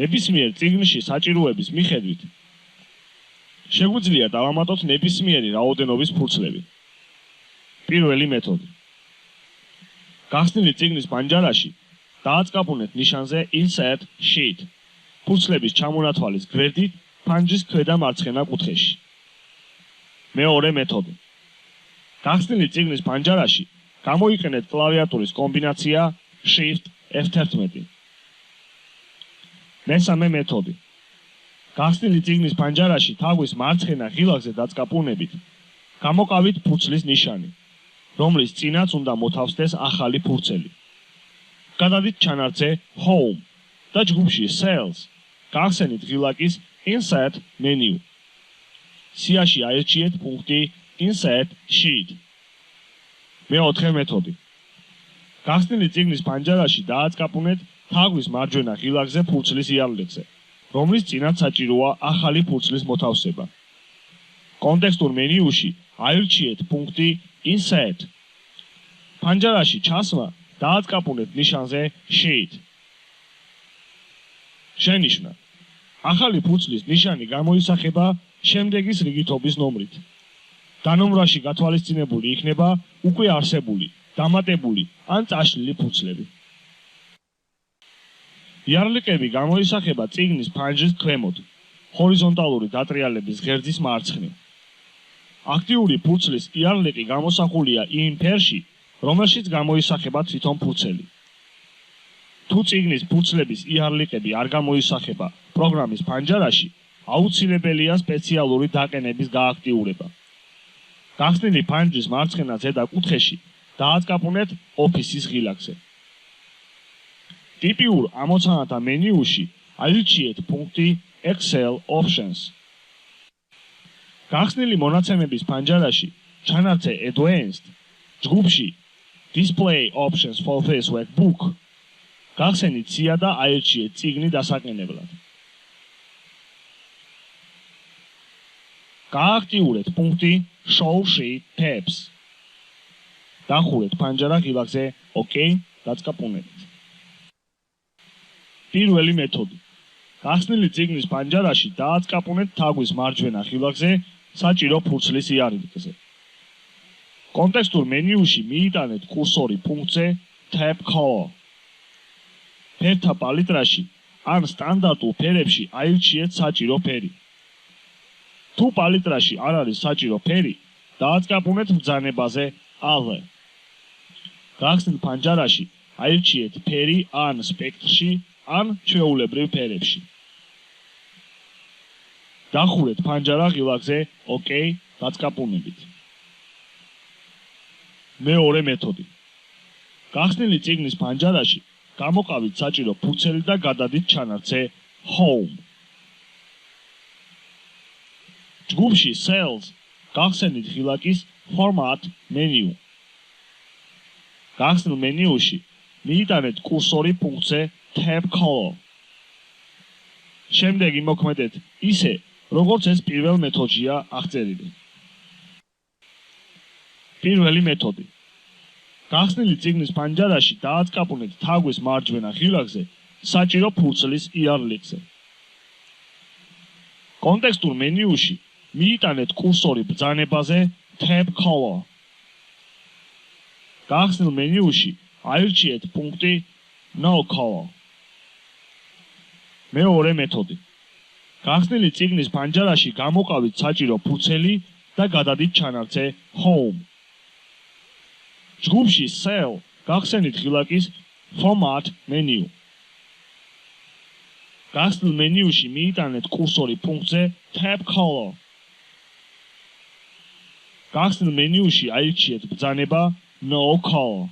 ნებისმიერ წიგნში საჭიროების მიხედვით შეგვიძლია დავამატოთ ნებისმიერი რაოდენობის ფურცლები. პირველი მეთოდი. გახსნილი წიგნის პანჯარაში დააწყაპუნეთ ნიშანზე Insert Sheet. ფურცლების ჩამონათვალის გვერდით ფანჯრის ქვედა მარცხენა კუთხეში. მეორე მეთოდი. გახსნილი წიგნის პანჯარაში გამოიყენეთ კლავიატურის კომბინაცია Shift F11. მესამე მეთოდი. გახსნილი წიგნის პანჯარაში თაგვის მარცხენა ღილაკზე დაწყაპუნებით გამოყავით ფურცლის ნიშანი, რომლის წინაც უნდა მოთავსდეს ახალი ფურცელი. გადადით ჩანართზე Home და ჯგუფში Cells გახსენით ღილაკის Insert Menu. სიაში აირჩიეთ პუნქტი Insert Sheet. მეოთხე მეთოდი. გახსნილი წიგნის პანჯარაში დააწყაპუნეთ თაგვის მარჯვენა ღილაკზე ფურცლის იარლებზე, რომლის წინაც საჭიროა ახალი ფურცლის მოთავსება. კონტექსტურ მენიუში აირჩიეთ პუნქტი Insert. პანჯარაში ჩასვლა დააწყაპუნეთ ნიშანზე Sheet. შენიშვნა. ახალი ფურცლის ნიშანი გამოისახება შემდეგის რიგითობის ნომრით. დანომრაში გათვალისწინებული იქნება უკვე არსებული, დამატებული ან წაშლილი ფურცლები. იარლიკები გამოისახება წიგნის ფანჯრის ქვემოთ, ჰორიზონტალური დატრიალების ღერძის მარცხნივ. აქტიური ფურცლის იარლიკი გამოსახულია იმ ფერში, რომელშიც გამოისახება თვითონ ფურცელი. თუ წიგნის ფურცლების იარლიკები არ გამოისახება პროგრამის ფანჯარაში, აუცილებელია სპეციალური დაყენების გააქტიურება. გახსნილი ფანჯრის მარცხენა ზედა კუთხეში დააწყაპუნეთ ოფისის ღილაკზე. ტიპიურ ამოცანათა მენიუში აირჩიეთ პუნქტი Excel Options. გახსნილი მონაცემების პანჯარაში ჩანართზე Advanced ჯგუფში Display Options for this workbook გახსენით სია და აირჩიეთ წიგნი დასაყენებლად. გააქტიურეთ პუნქტი Show Sheet Tabs. დახურეთ პანჯარა ღილაკზე OK დაწყაპუნებით. პირველი მეთოდი. გახსნილი წიგნის პანჯარაში დააწყაპუნეთ თაგვის მარჯვენა ღილაკზე საჭირო ფურცლის იარლიკზე. კონტექსტურ მენიუში მიიტანეთ კურსორი პუნქტზე Tab Color. ფერთა პალიტრაში ან სტანდარტულ ფერებში აირჩიეთ საჭირო ფერი. თუ პალიტრაში არ არის საჭირო ფერი, დააწყაპუნეთ ბრძანებაზე Other. გახსნილ პანჯარაში აირჩიეთ ფერი ან სპექტრში, ან ჩვეულებრივ ფერებში. დახურეთ პანჯარა ღილაკზე OK დაწყაპუნებით. მეორე მეთოდი. გახსნილი წიგნის პანჯარაში გამოყავით საჭირო ფურცელი და გადადით ჩანართზე Home. ჯგუფში Cells გახსენით ღილაკის Format Menu. გახსნილ მენიუში მიიტანეთ კურსორი პუნქტზე Tab Color. შემდეგ იმოქმედეთ ისე, როგორც ეს პირველ მეთოდშია აღწერილი. პირველი მეთოდი. გახსნილი წიგნის პანჯარაში დააწყაპუნეთ თაგვის მარჯვენა ღილაკზე საჭირო ფურცლის იარლიკზე. კონტექსტურ მენიუში მიიტანეთ კურსორი ბრძანებაზე Tab Color. გახსნილ მენიუში აირჩიეთ პუნქტი No Color. მეორე მეთოდი. გახსნილი წიგნის პანჯარაში გამოყავით საჭირო ფურცელი და გადადით ჩანართზე Home. ჯგუფში Cell გახსენით ღილაკის Format Menu. გახსნილ მენიუში მიიტანეთ კურსორი პუნქტზე Tab Color. გახსნილ მენიუში აირჩიეთ ბრძანება No Color.